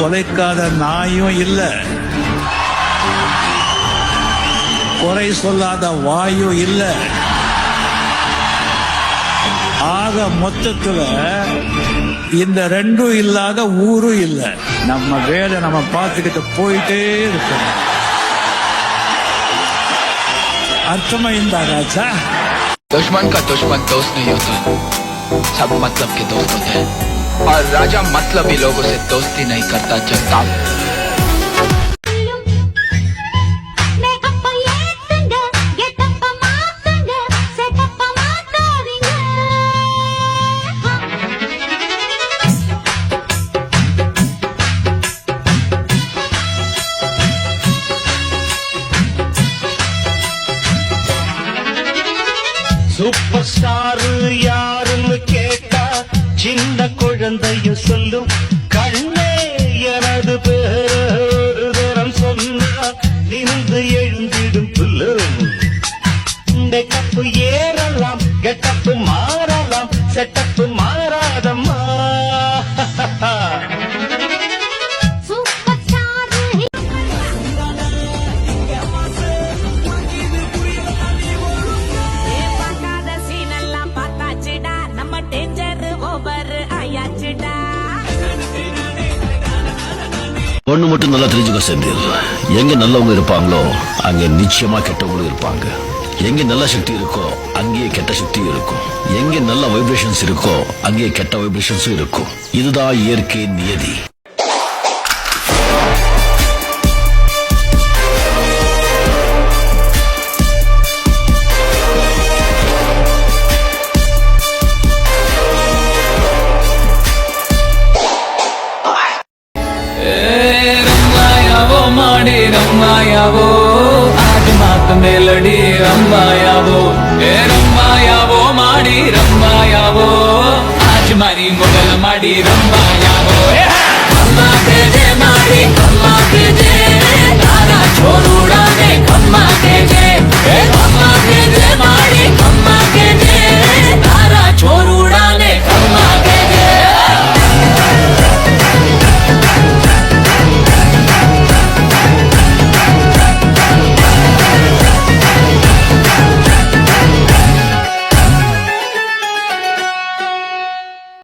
குலைக்காத நாயும் இல்ல, குறை சொல்லாத வாயும் இல்ல. ஆக மொத்தத்துல இந்த ரெண்டும் இல்லாத ஊரும் இல்ல. நம்ம வேலை நம்ம பார்த்துக்கிட்டு போயிட்டே இருக்கணும். अर्थमा इंदा राजा दुश्मन का दुश्मन दोस्त नहीं होता, सब मतलब के दोस्त होते हैं। और राजा मतलबी लोगों से दोस्ती नहीं करता चलता। சூப்பர் ஸ்டார் யாருன்னு கேட்டா சின்ன குழந்தையும் சொல்லும், கண்ணே எனது பேரு தரம் சொன்னா நின்று எழுந்திடும் புல்லும். கப்பு ஏறலாம், கெட்டப்பு மாறலாம், செட்டப்பு மாறாதம்மா. ஒண்ணு மட்டும் நல்லா தெரிஞ்சுக்க செந்தில், எங்க நல்லவங்க இருப்பாங்களோ அங்க நிச்சயமா கெட்டவங்களும் இருப்பாங்க. எங்க நல்ல சக்தி இருக்கோ அங்கேயே கெட்ட சக்தி இருக்கும். எங்க நல்ல வைப்ரேஷன்ஸ் இருக்கோ அங்கேயே கெட்ட வைப்ரேஷன்ஸும் இருக்கும். இதுதான் இயற்கை நியதி. रमायावो आज मात मेलडी रमायावो रमायावो माड़ी रमायावो आज मारी मोगल माड़ी रमायावो अम्मा के माड़ी